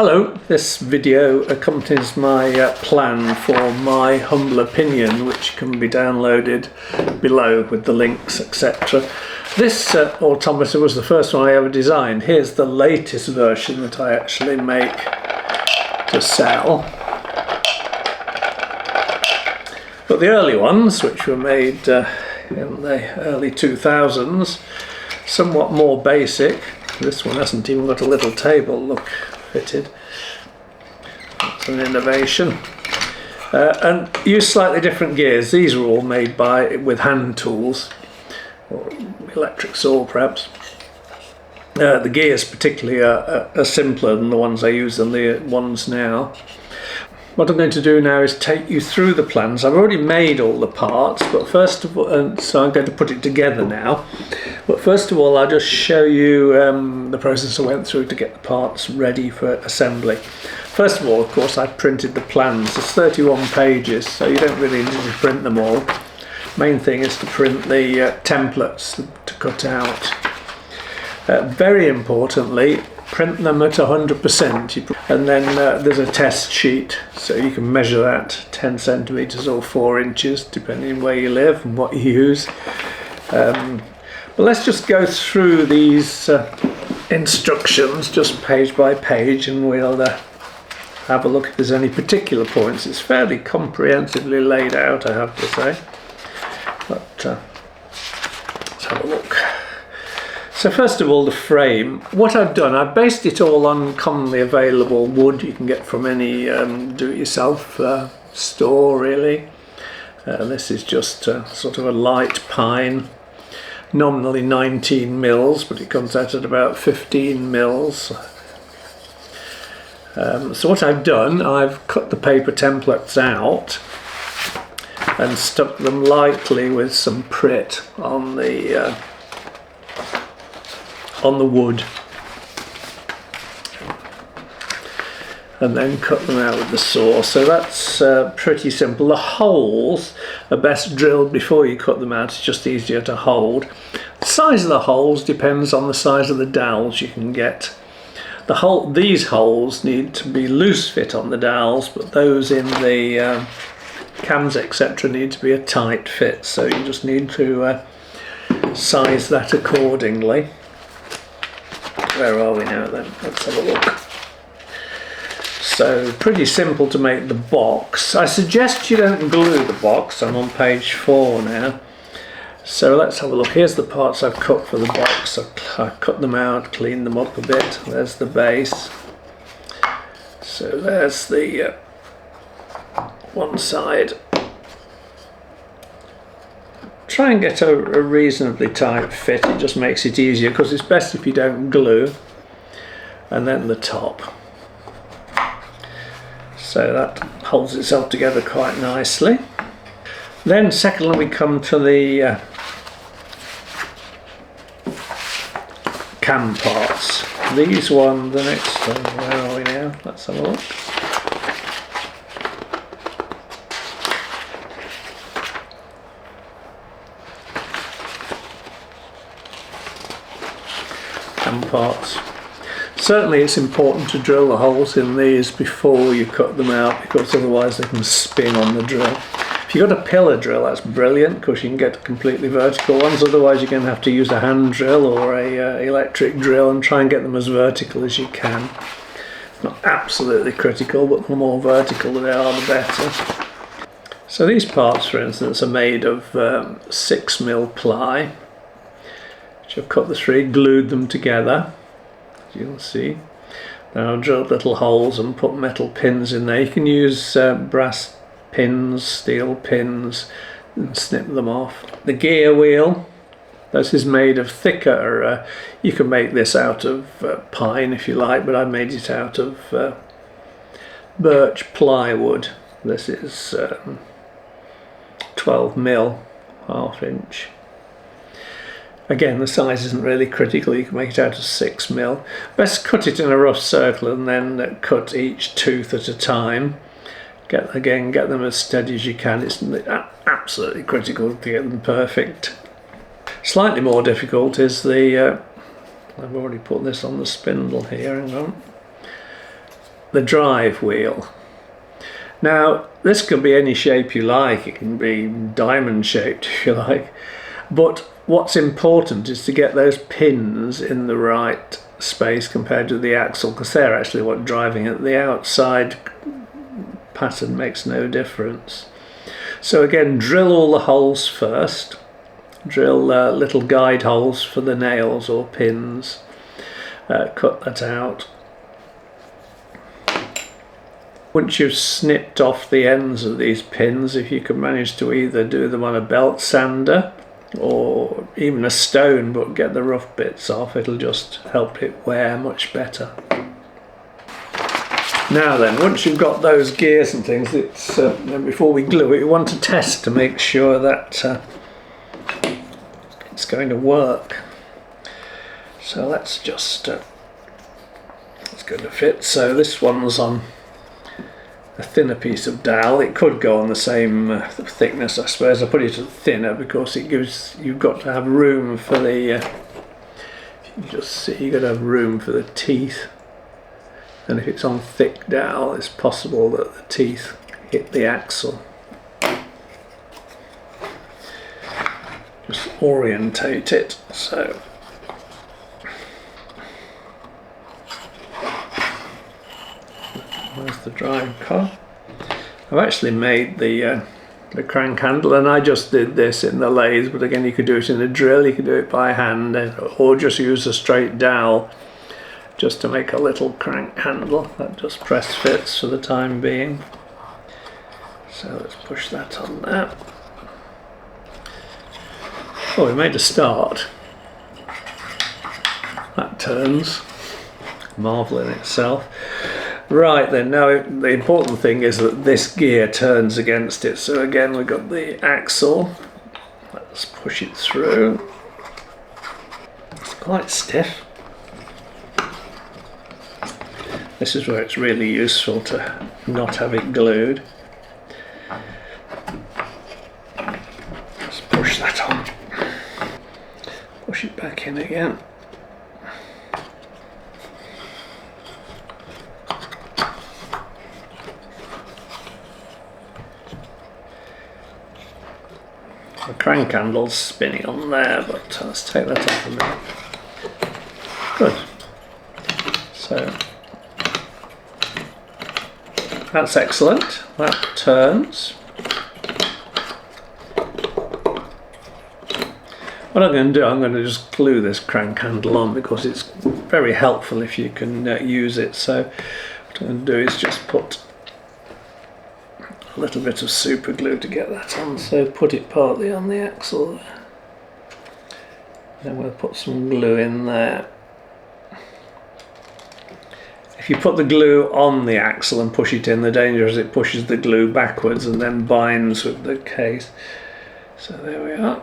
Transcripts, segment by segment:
Hello, this video accompanies my plan for my humble opinion, which can be downloaded below with the links, etc. This automata was the first one I ever designed. Here's the latest version that I actually make to sell. But the early ones, which were made in the early 2000s, somewhat more basic. This one hasn't even got a little table, look, fitted. It's an innovation. And use slightly different gears. These are all made with hand tools, or electric saw perhaps. The gears particularly are simpler than the ones I use than the ones now. What I'm going to do now is take you through the plans. I've already made all the parts, but first of all, so I'm going to put it together now. But first of all, I'll just show you the process I went through to get the parts ready for assembly. First of all, of course, I printed the plans. There's 31 pages, so you don't really need to print them all. Main thing is to print the templates to cut out. Very importantly, print them at 100%, and then there's a test sheet, so you can measure that 10 centimeters or 4 inches depending on where you live and what you use. But let's just go through these instructions just page by page, and we'll have a look if there's any particular points. It's fairly comprehensively laid out, I have to say, but let's have a look. So first of all, the frame. What I've done, I've based it all on commonly available wood you can get from any do-it-yourself store, really. This is just sort of a light pine, nominally 19 mils, but it comes out at about 15 mils. So what I've done, I've cut the paper templates out and stuck them lightly with some Prit on the wood, and then cut them out with the saw. So that's pretty simple. The holes are best drilled before you cut them out. It's just easier to hold. The size of the holes depends on the size of the dowels you can get. These holes need to be loose fit on the dowels, but those in the cams etc. need to be a tight fit, so you just need to size that accordingly. Where are we now then? Let's have a look. So pretty simple to make the box. I suggest you don't glue the box. I'm on page 4 now. So let's have a look. Here's the parts I've cut for the box. I've cut them out, cleaned them up a bit. There's the base. So there's the one side. Try and get a reasonably tight fit. It just makes it easier, because it's best if you don't glue. And then the top. So that holds itself together quite nicely. Then secondly, we come to the cam parts. These one, the next one, where are we now? Let's have a look. Parts. Certainly it's important to drill the holes in these before you cut them out, because otherwise they can spin on the drill. If you've got a pillar drill, that's brilliant, because you can get completely vertical ones. Otherwise you're going to have to use a hand drill or a electric drill and try and get them as vertical as you can. Not absolutely critical, but the more vertical they are, the better. So these parts, for instance, are made of 6mm ply. I've cut the 3, glued them together, as you can see. Now I've drilled little holes and put metal pins in there. You can use brass pins, steel pins, and snip them off. The gear wheel, this is made of thicker, you can make this out of pine if you like, but I made it out of birch plywood. This is 12mm, 1/2 inch. Again, the size isn't really critical. You can make it out of 6mm. Best cut it in a rough circle and then cut each tooth at a time. Get them as steady as you can. It's absolutely critical to get them perfect. Slightly more difficult is the I've already put this on the spindle here, hang on. the drive wheel. Now this can be any shape you like, it can be diamond shaped if you like, but what's important is to get those pins in the right space compared to the axle, because they're actually what driving it. The outside pattern makes no difference. So again, drill all the holes first, drill little guide holes for the nails or pins, cut that out. Once you've snipped off the ends of these pins, if you can manage to either do them on a belt sander or even a stone, but get the rough bits off, it'll just help it wear much better. Now then, once you've got those gears and things, before we glue it, we want to test to make sure that it's going to work. So let's just it's going to fit. So this one's on a thinner piece of dowel. It could go on the same thickness, I suppose. I put it thinner because it gives, you've got to have room for the you can just see, you've got to have room for the teeth, and if it's on thick dowel it's possible that the teeth hit the axle. Just orientate it. So there's the drive cog. I've actually made the crank handle, and I just did this in the lathe, but again you could do it in a drill, you could do it by hand, or just use a straight dowel just to make a little crank handle. That just press fits for the time being. So let's push that on there. Oh, we made a start. That turns. Marvel in itself. Right then, now the important thing is that this gear turns against it. So again, we've got the axle. Let's push it through. It's quite stiff. This is where it's really useful to not have it glued. Let's push that on. Push it back in again. The crank handle's spinning on there, but let's take that off a minute. Good. So that's excellent. That turns. What I'm going to do, I'm going to just glue this crank handle on because it's very helpful if you can use it. So what I'm going to do is just put a little bit of super glue to get that on. So put it partly on the axle there. Then we'll put some glue in there. If you put the glue on the axle and push it in, the danger is it pushes the glue backwards and then binds with the case. So there we are.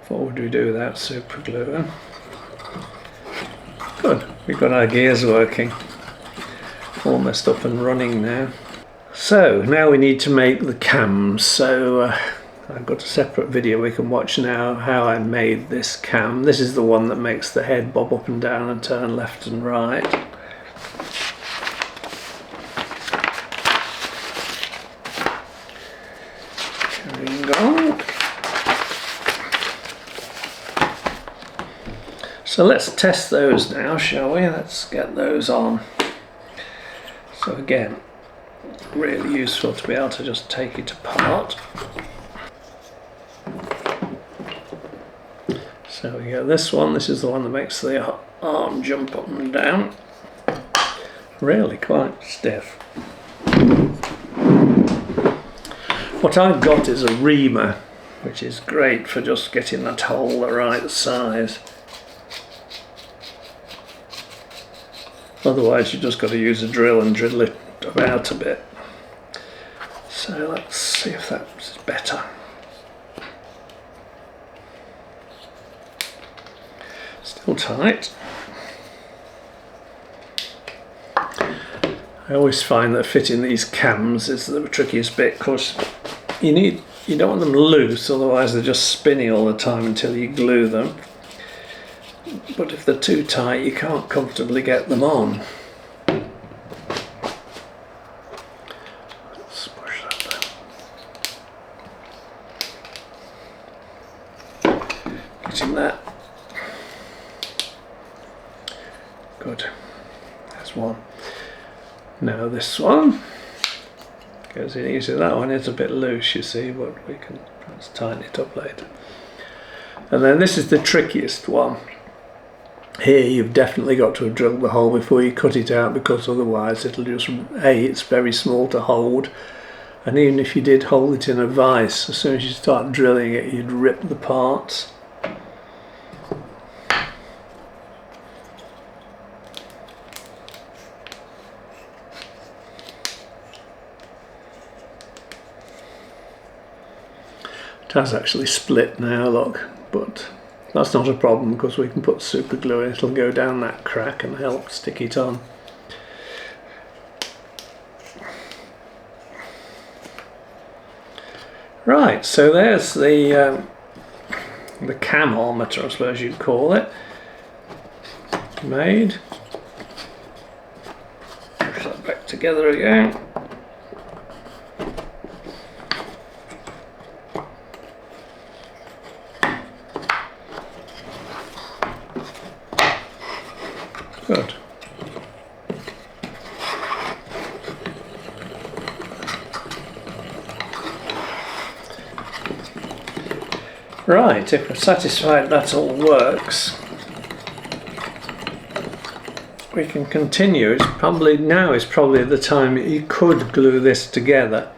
What would we do without super glue? Good, we've got our gears working. Almost up and running now. So now we need to make the cams. So I've got a separate video we can watch now how I made this cam. This is the one that makes the head bob up and down and turn left and right. Carrying on. So let's test those now, shall we? Let's get those on. So again, really useful to be able to just take it apart. So we got this one. This is the one that makes the arm jump up and down. Really quite stiff. What I've got is a reamer, which is great for just getting that hole the right size. Otherwise you've just got to use a drill and drill it about a bit. So let's see if that's better. Still tight. I always find that fitting these cams is the trickiest bit, because you don't want them loose, otherwise they're just spinning all the time until you glue them. but if they're too tight you can't comfortably get them on. Let's push that down. Getting that. Good. There's one. Now this one goes in easy. That one is a bit loose, you see, but we can perhaps tighten it up later. And then this is the trickiest one. Here you've definitely got to have drilled the hole before you cut it out, because otherwise it'll just, it's very small to hold, and even if you did hold it in a vise, as soon as you start drilling it you'd rip the parts. It has actually split now, look, but that's not a problem because we can put super glue in, it'll go down that crack and help stick it on. Right, so there's the cam Automaton, I suppose you'd call it, made. Push that back together again. Good. Right, if we're satisfied that all works, we can continue. It's probably now is probably the time you could glue this together.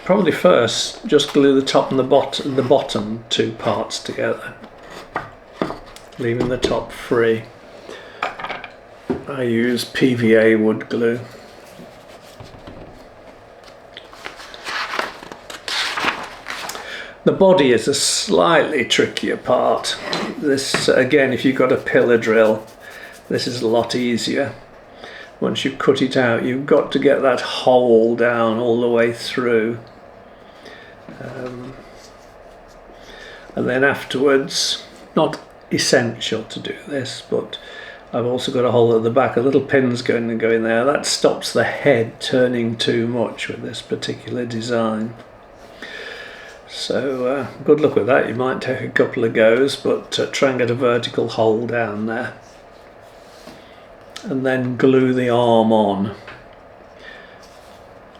Probably first just glue the top and the bottom two parts together, leaving the top free. I use PVA wood glue. The body is a slightly trickier part. This, again, if you've got a pillar drill, this is a lot easier. Once you cut it out, you've got to get that hole down all the way through. And then afterwards, not essential to do this, but I've also got a hole at the back, a little pin's going to go in there. That stops the head turning too much with this particular design. So good luck with that. You might take a couple of goes, but try and get a vertical hole down there. And then glue the arm on.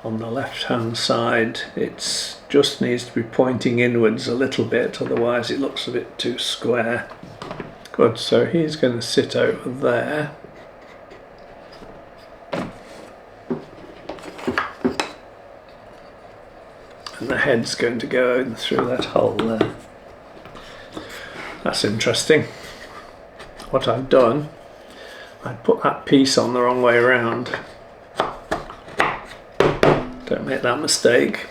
On the left hand side, it just needs to be pointing inwards a little bit, otherwise it looks a bit too square. Good, so he's going to sit over there. And the head's going to go in through that hole there. That's interesting. What I've done, I put that piece on the wrong way around. Don't make that mistake.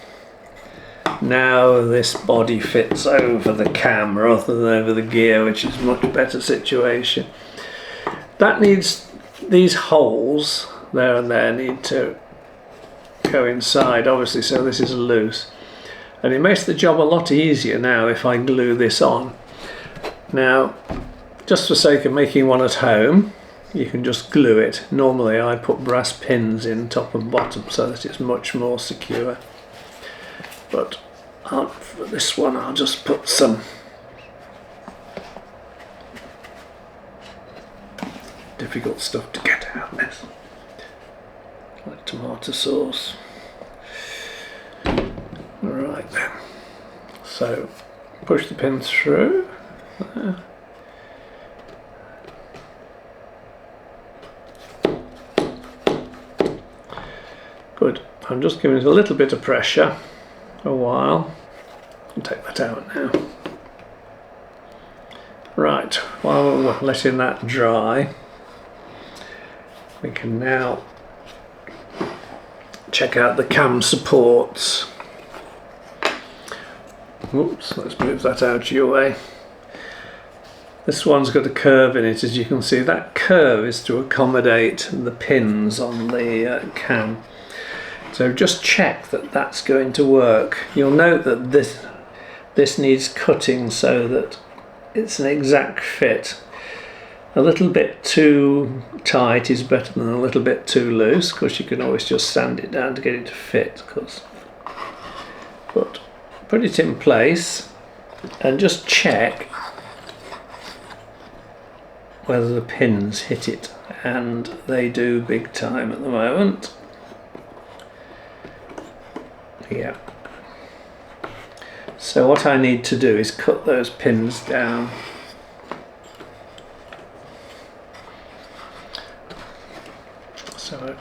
Now this body fits over the cam rather than over the gear, which is a much better situation. That needs, these holes there and there need to go inside, obviously, so this is loose. And it makes the job a lot easier now if I glue this on. Now, just for sake of making one at home, you can just glue it. Normally I put brass pins in top and bottom so that it's much more secure. But for this one I'll just put some difficult stuff to get out of this, like tomato sauce. Right then, so push the pin through there. Good, I'm just giving it a little bit of pressure a while. I'll take that out now. Right, while we're letting that dry, we can now check out the cam supports. Oops, let's move that out of your way. This one's got a curve in it, as you can see. That curve is to accommodate the pins on the cam. So just check that that's going to work. You'll note that this needs cutting so that it's an exact fit. A little bit too tight is better than a little bit too loose, because you can always just sand it down to get it to fit. But put it in place and just check whether the pins hit it, and they do big time at the moment. Yeah. So what I need to do is cut those pins down. So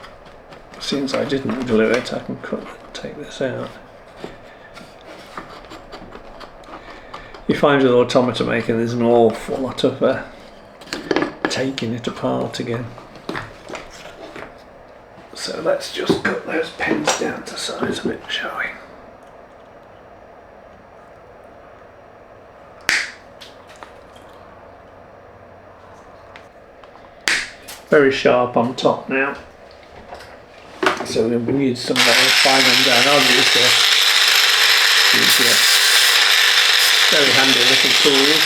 since I didn't glue it, I can take this out. You find with automata making there's an awful lot of taking it apart again. So let's just cut those pins down to size a bit, shall we? Very sharp on top now. So we need some fine them down. I'll use these very handy little tools.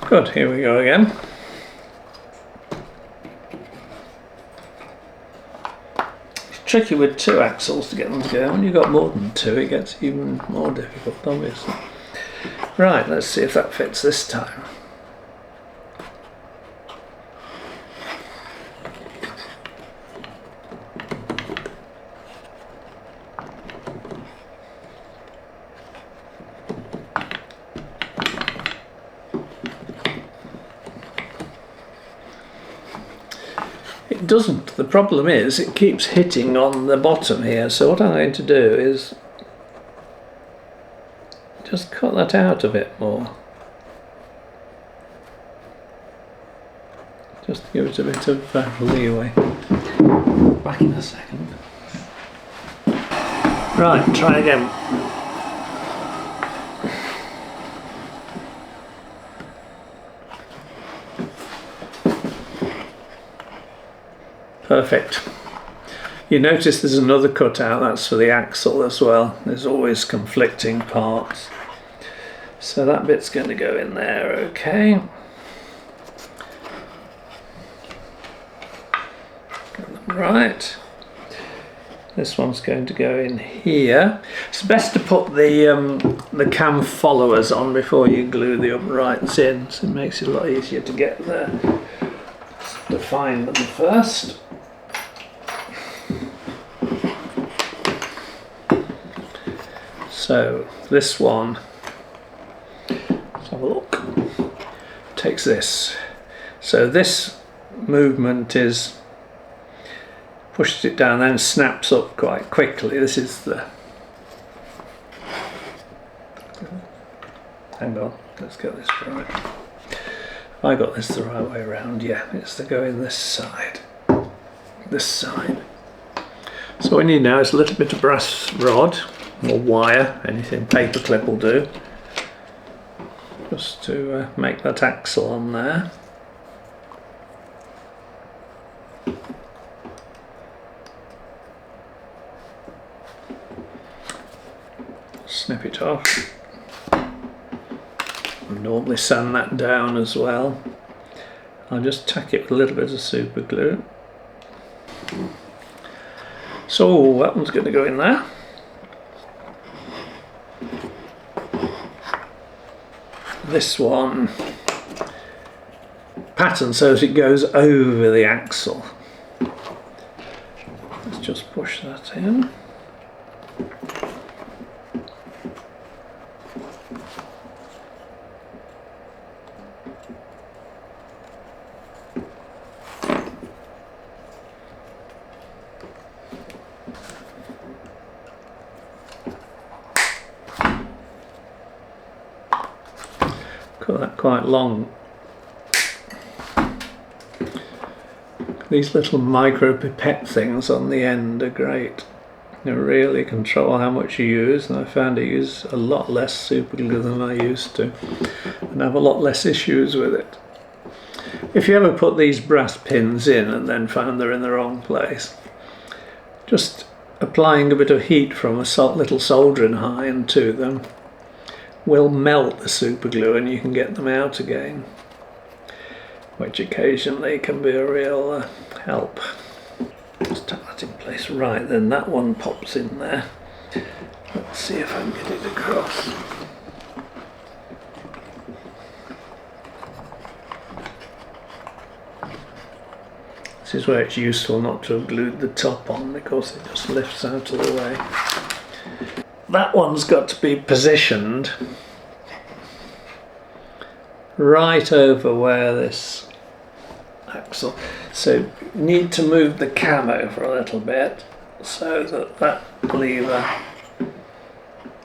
Good, here we go again. It's tricky with two axles to get them to go. When you've got more than two, it gets even more difficult, obviously. Right, let's see if that fits this time. It doesn't. The problem is it keeps hitting on the bottom here, so what I'm going to do is just cut that out a bit more. Just to give it a bit of leeway. Back in a second. Right, try again. Perfect. You notice there's another cutout, that's for the axle as well. There's always conflicting parts. So that bit's going to go in there, okay. Right. This one's going to go in here. It's best to put the cam followers on before you glue the uprights in, so it makes it a lot easier to get there. To find them first. So this one, let's have a look, takes this. So this movement is, pushes it down then snaps up quite quickly. This is the, hang on, let's get this right. Have I got this the right way around? Yeah, it's to go in this side. This side. So what we need now is a little bit of brass rod or wire, anything, paper clip will do, just to make that axle on there. Snip it off. I normally sand that down as well. I'll just tack it with a little bit of super glue. So that one's going to go in there. This one pattern so that it goes over the axle. Let's just push that in. Cut that quite long. These little micro pipette things on the end are great. They really control how much you use, and I found I use a lot less super glue than I used to and have a lot less issues with it. If you ever put these brass pins in and then found they're in the wrong place, just applying a bit of heat from a little soldering iron to them will melt the super glue and you can get them out again, which occasionally can be a real help. Just tuck that in place. Right, then that one pops in there. Let's see if I can get it across. This is where it's useful not to have glued the top on because it just lifts out of the way. That one's got to be positioned right over where this axle. So you need to move the cam over a little bit so that that lever,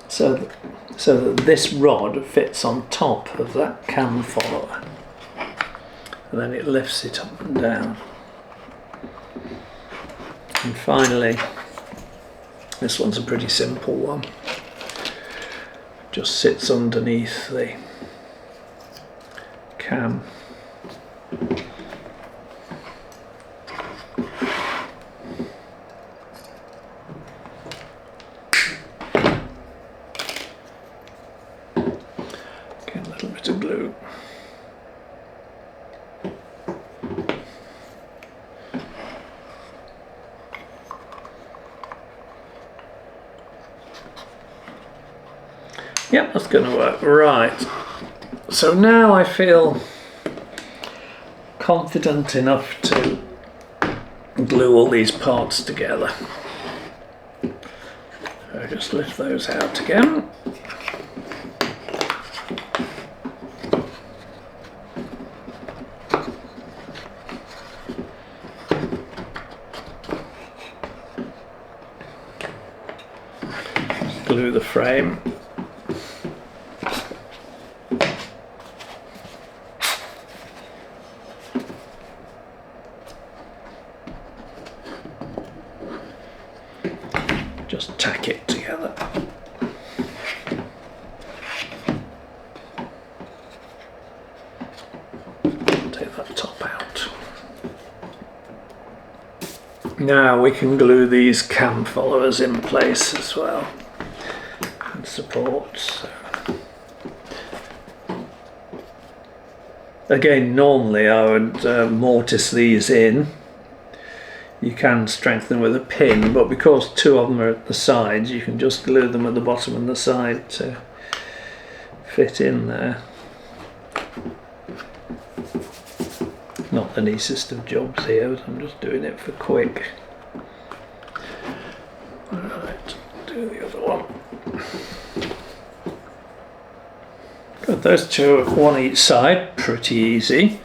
so that this rod fits on top of that cam follower, and then it lifts it up and down. And finally, this one's a pretty simple one. Just sits underneath the cam. Get a little bit of glue. Yep, that's going to work. Right, so now I feel confident enough to glue all these parts together. So just lift those out again. Glue the frame. Just tack it together. Take that top out. Now we can glue these cam followers in place as well, and supports. Again, normally I would mortise these in. You can strengthen with a pin, but because two of them are at the sides, you can just glue them at the bottom and the side to fit in there. Not the neatest of jobs here, but I'm just doing it for quick. Alright, do the other one. Good, those two are one each side, pretty easy.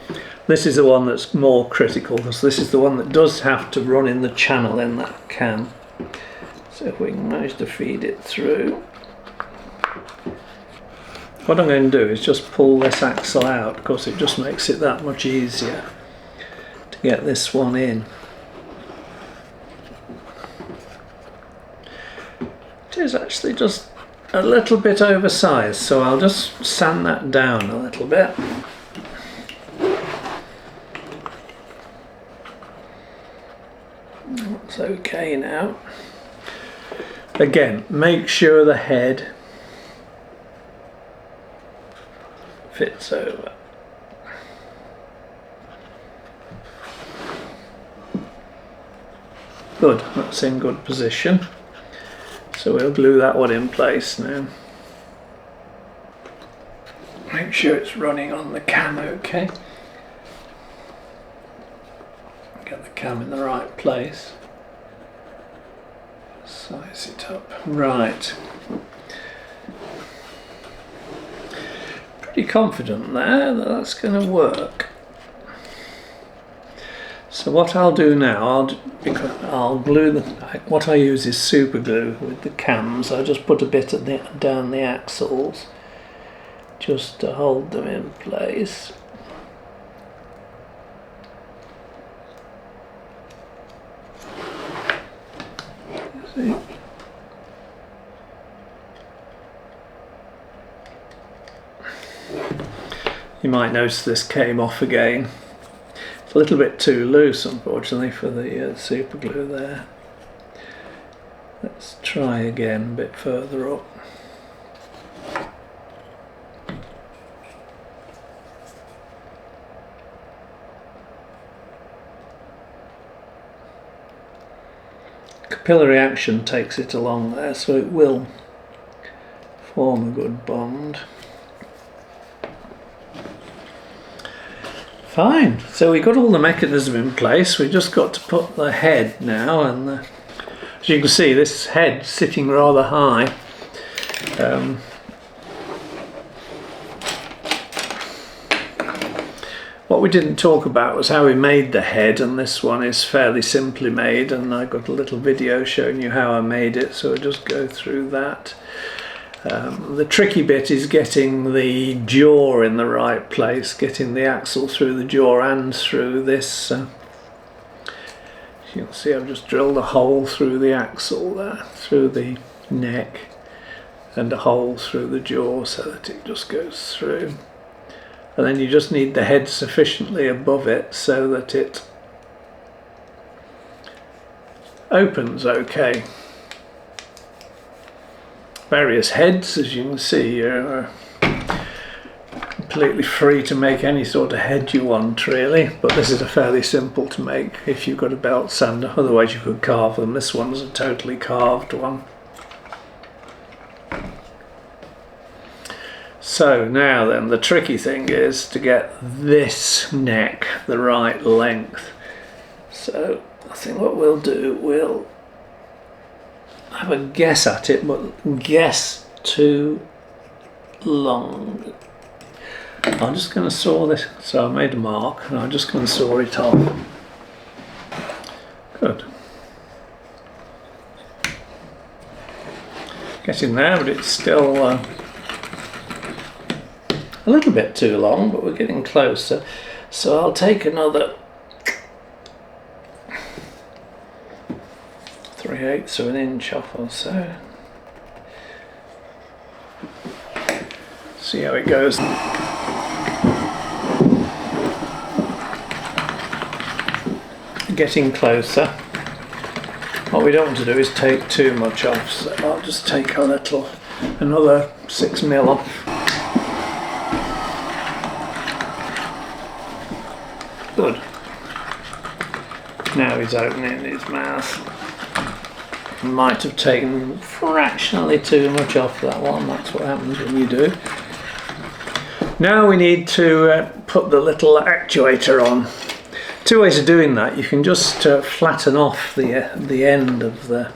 This is the one that's more critical because this is the one that does have to run in the channel in that cam. So if we can manage to feed it through. What I'm going to do is just pull this axle out because it just makes it that much easier to get this one in. It is actually just a little bit oversized, so I'll just sand that down a little bit. That's okay now. Again, make sure the head fits over. Good, that's in good position. So we'll glue that one in place now. Make sure it's running on the cam okay. Get the cam in the right place. Size it up. Right. Pretty confident there that that's going to work. So what I'll do now, I'll glue what I use is super glue with the cams. I just put a bit down the axles just to hold them in place. See? You might notice this came off again. It's a little bit too loose, unfortunately, for the super glue there. Let's try again a bit further up. Capillary action takes it along there, so it will form a good bond. Fine, so we got all the mechanism in place. We just got to put the head now, and as you can see, this head sitting rather high. What we didn't talk about was how we made the head, and this one is fairly simply made, and I got a little video showing you how I made it, so I'll just go through that. The tricky bit is getting the jaw in the right place, getting the axle through the jaw and through this. You can see I've just drilled a hole through the axle there, through the neck, and a hole through the jaw so that it just goes through. And then you just need the head sufficiently above it so that it opens okay. Various heads, as you can see, you're completely free to make any sort of head you want, really, but this is a fairly simple to make if you've got a belt sander. Otherwise you could carve them. This one's a totally carved one. So now then, the tricky thing is to get this neck the right length. So I think what we'll do, we'll have a guess at it, but guess too long. I'm just going to saw this, so I made a mark and I'm just going to saw it off. Good. Getting there, but it's still a little bit too long, but we're getting closer. So I'll take another 3/8 of an inch off or so. See how it goes. Getting closer. What we don't want to do is take too much off, so I'll just take another 6mm off. Good. Now he's opening his mouth. Might have taken fractionally too much off that one. That's what happens when you do. Now we need to put the little actuator on. Two ways of doing that. You can just flatten off the end of the.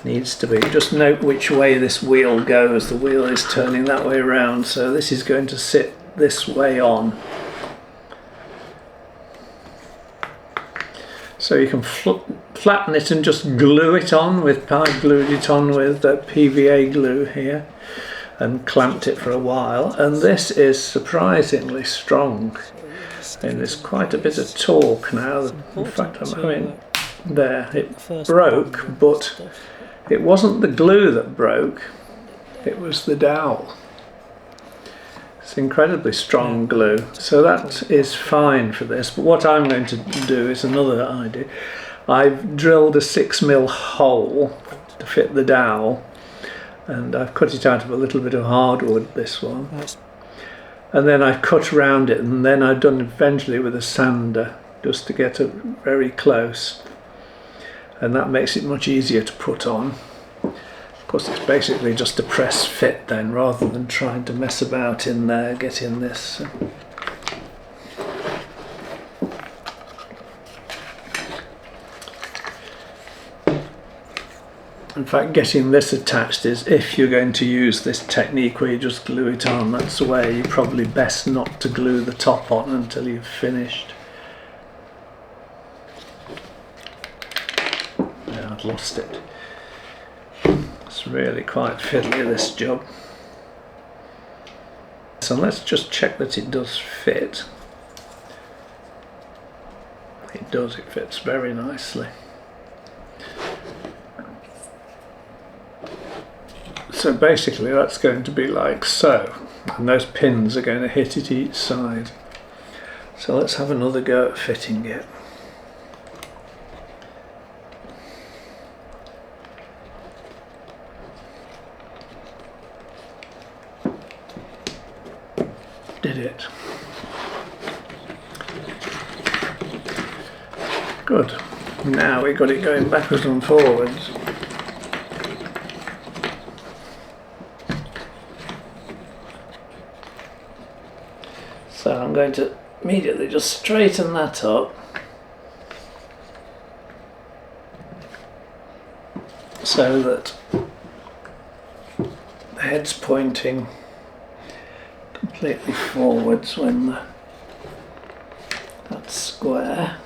Needs to be. Just note which way this wheel goes. The wheel is turning that way around, so this is going to sit this way on. So you can flatten it and just glue it on with, I glued it on with PVA glue here and clamped it for a while, and this is surprisingly strong and there's quite a bit of torque now. In fact, there, it broke, but it wasn't the glue that broke, it was the dowel. It's incredibly strong glue, so that is fine for this. But what I'm going to do is another idea. I've drilled a 6mm hole to fit the dowel, and I've cut it out of a little bit of hardwood, this one. And then I've cut around it, and then I've done eventually with a sander just to get it very close, and that makes it much easier to put on. Of course, it's basically just a press fit then, rather than trying to mess about in there, getting this. In fact, getting this attached is, if you're going to use this technique where you just glue it on, that's the way you're probably best not to glue the top on until you've finished. Yeah, I've lost it. It's really quite fiddly, this job. So let's just check that it does fit. It does, it fits very nicely. So basically that's going to be like so. and those pins are going to hit it each side. So let's have another go at fitting it. Did it. Good. Now we've got it going backwards and forwards. So I'm going to immediately just straighten that up. So that the head's pointing completely forwards when that's square.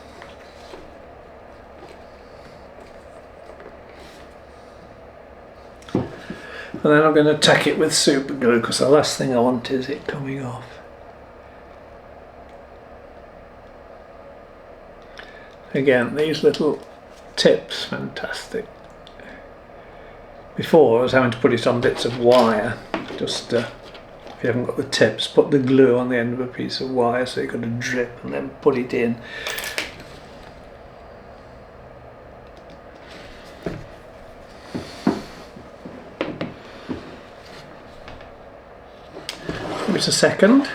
And then I'm going to tack it with super glue, because the last thing I want is it coming off. Again, these little tips, fantastic. Before I was having to put it on bits of wire. Just if you haven't got the tips, put the glue on the end of a piece of wire so you've got a drip and then put it in. Give it a second.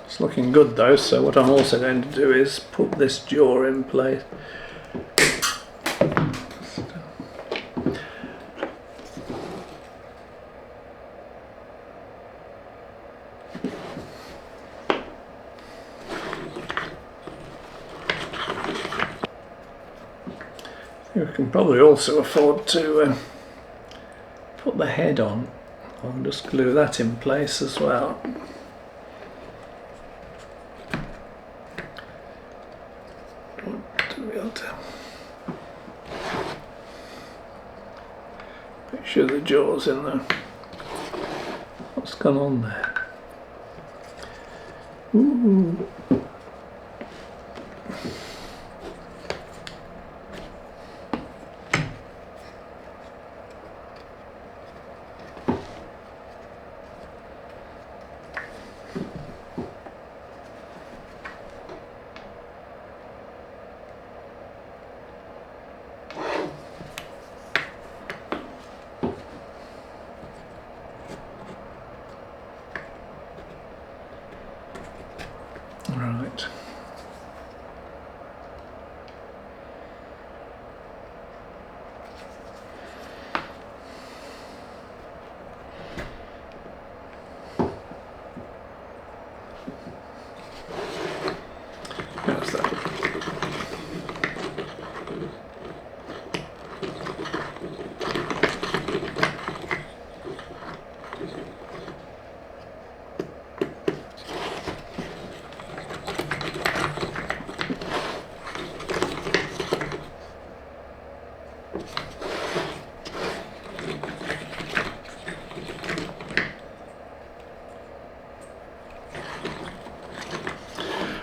It's looking good though, so what I'm also going to do is put this jaw in place. We can probably also afford to put the head on. I'll just glue that in place as well. To be able to make sure the jaw's in there. What's gone on there? Ooh. Right. How's that?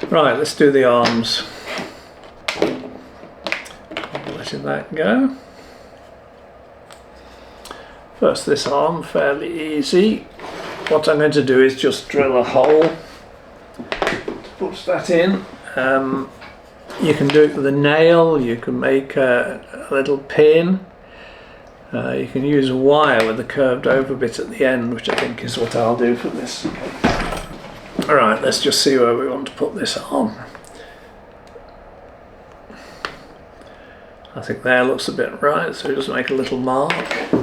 Right, let's do the arms. Letting that go. First this arm, fairly easy. What I'm going to do is just drill a hole, push that in. You can do it with a nail, you can make a little pin. You can use a wire with a curved over bit at the end, which I think is what I'll do for this. Alright, let's just see where we want to put this on. I think there looks a bit right, so just make a little mark. Drill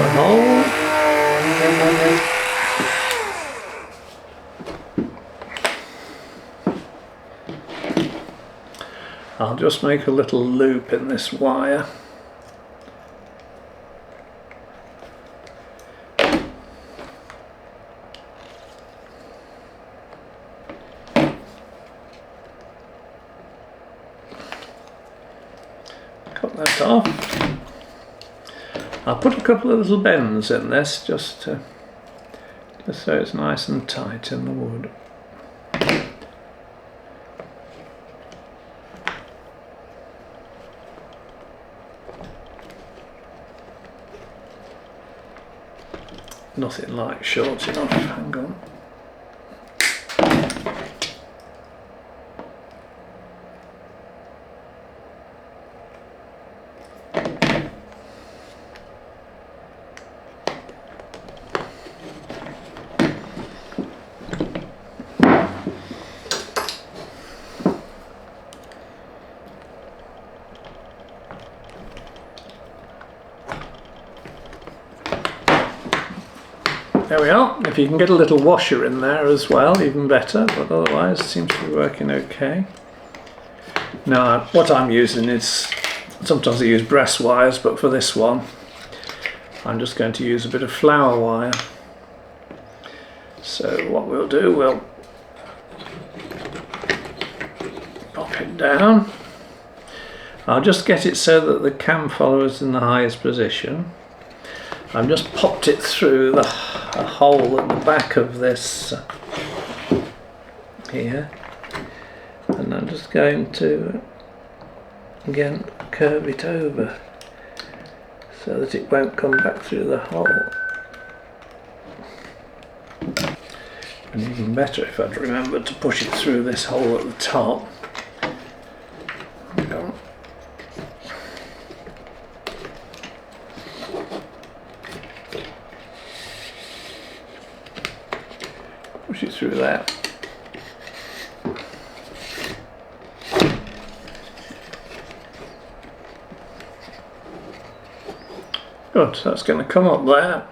a hole. I'll just make a little loop in this wire. Cut that off. I'll put a couple of little bends in this just so it's nice and tight in the wood. nothing like short enough. Hang on. There we are. If you can get a little washer in there as well, even better, but otherwise it seems to be working okay. Now, what I'm using is, sometimes I use brass wires, but for this one I'm just going to use a bit of flower wire. So what we'll do, we'll pop it down. I'll just get it so that the cam follower is in the highest position. I've just popped it through a hole at the back of this here, and I'm just going to again curve it over so that it won't come back through the hole. And even better if I'd remembered to push it through this hole at the top. Push it through there. Good, so that's going to come up there.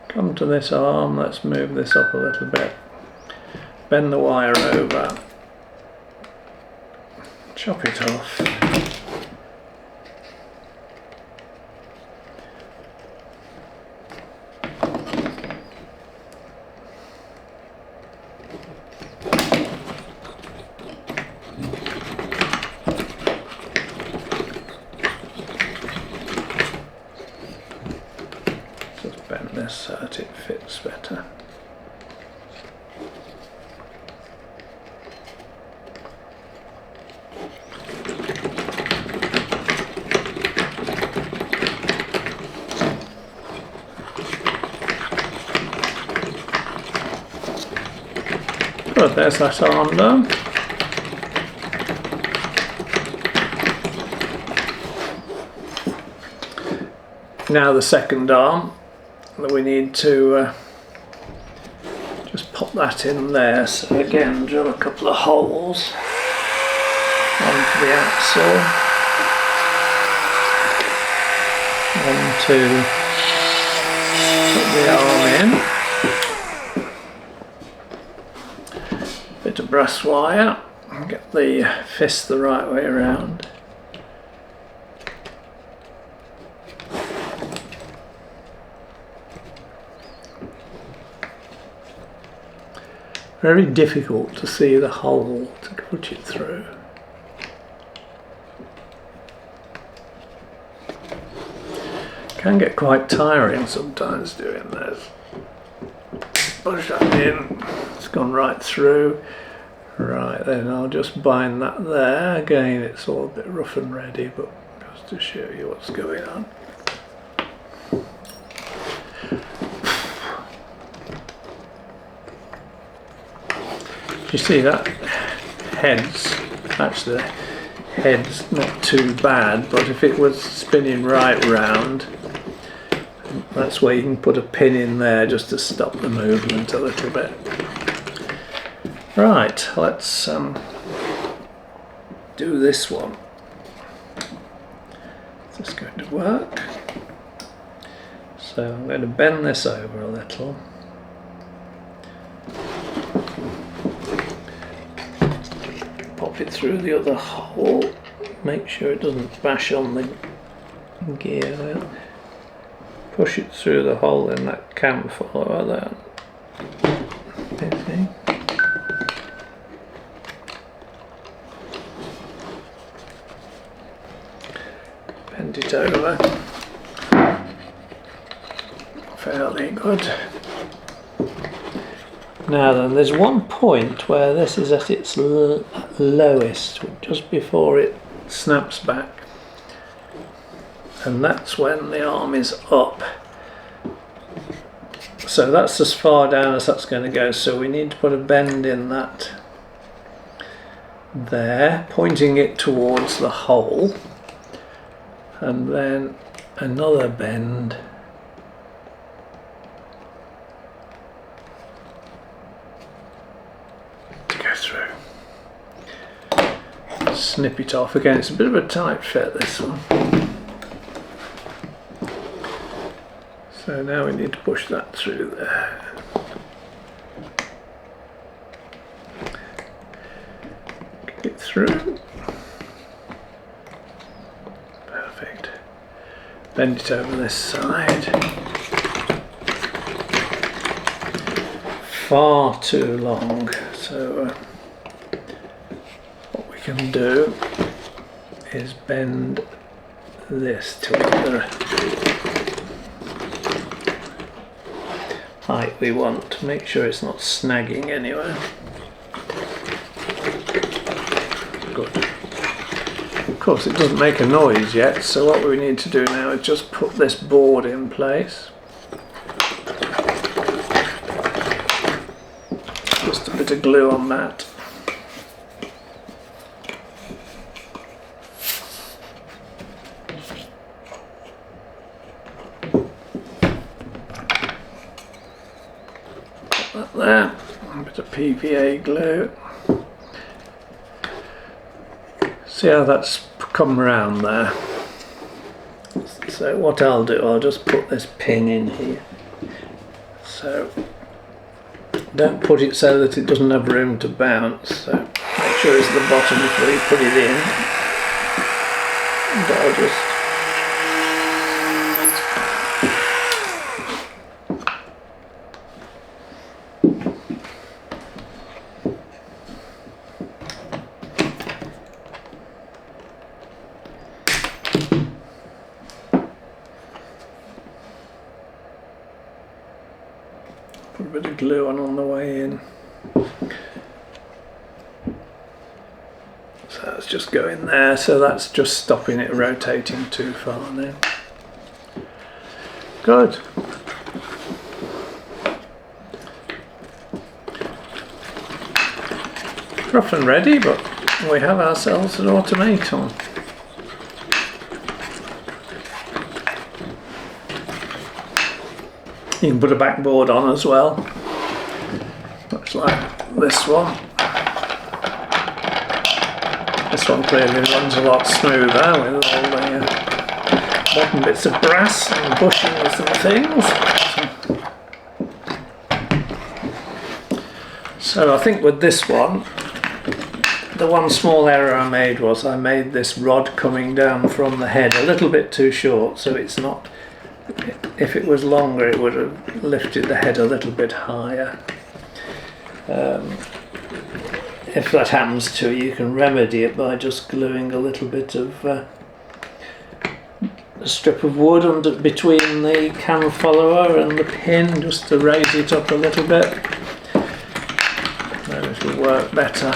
Come to this arm, let's move this up a little bit. Bend the wire over. Chop it off. Bend this so that it fits better. Good, there's that arm done. Now the second arm, that we need to just pop that in there. So again, drill a couple of holes onto the axle, one to put the arm in, bit of brass wire, and get the fist the right way around. Very difficult to see the hole to put it through. Can get quite tiring sometimes doing this. Push that in, it's gone right through. Right, then I'll just bind that there. Again, it's all a bit rough and ready, but just to show you what's going on. You see that actually the head's not too bad, but if it was spinning right round, that's where you can put a pin in there just to stop the movement a little bit. Right, let's do this one. Is this going to work? So I'm going to bend this over a little. Pop it through the other hole, make sure it doesn't bash on the gear there. Push it through the hole in that cam follower there. Okay. Bend it over. Fairly good. Now then, there's one point where this is at its lowest, just before it snaps back, and that's when the arm is up. So that's as far down as that's going to go, so we need to put a bend in that there, pointing it towards the hole, and then another bend to go through. Snip it off again. It's a bit of a tight fit, this one. So now we need to push that through there. Get it through. Perfect. Bend it over this side. Far too long, so what we can do is bend this to the height we want to make sure it's not snagging anywhere. Good. Of course it doesn't make a noise yet, so what we need to do now is just put this board in place. Just a bit of glue on that. Put that there. A bit of PVA glue. See how that's come round there. So what I'll do, I'll just put this pin in here. So don't put it so that it doesn't have room to bounce. So make sure it's at the bottom before you put it in. And I'll just put a bit of glue on the way in. So that's just going there, so that's just stopping it rotating too far now. Good. Rough and ready, but we have ourselves an Automaton. You can put a backboard on as well, much like this one. This one clearly runs a lot smoother with all the modern bits of brass and bushings and things. So I think with this one, the one small error I made was I made this rod coming down from the head a little bit too short, so it's not. If it was longer, it would have lifted the head a little bit higher. If that happens to you, you can remedy it by just gluing a little bit of a strip of wood under between the cam follower and the pin, just to raise it up a little bit. Then it will work better.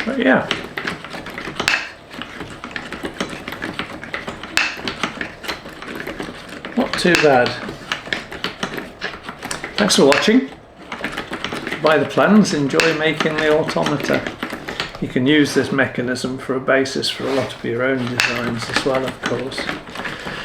But yeah. Not too bad. Thanks for watching. Buy the plans, enjoy making the Automata. You can use this mechanism for a basis for a lot of your own designs as well, of course.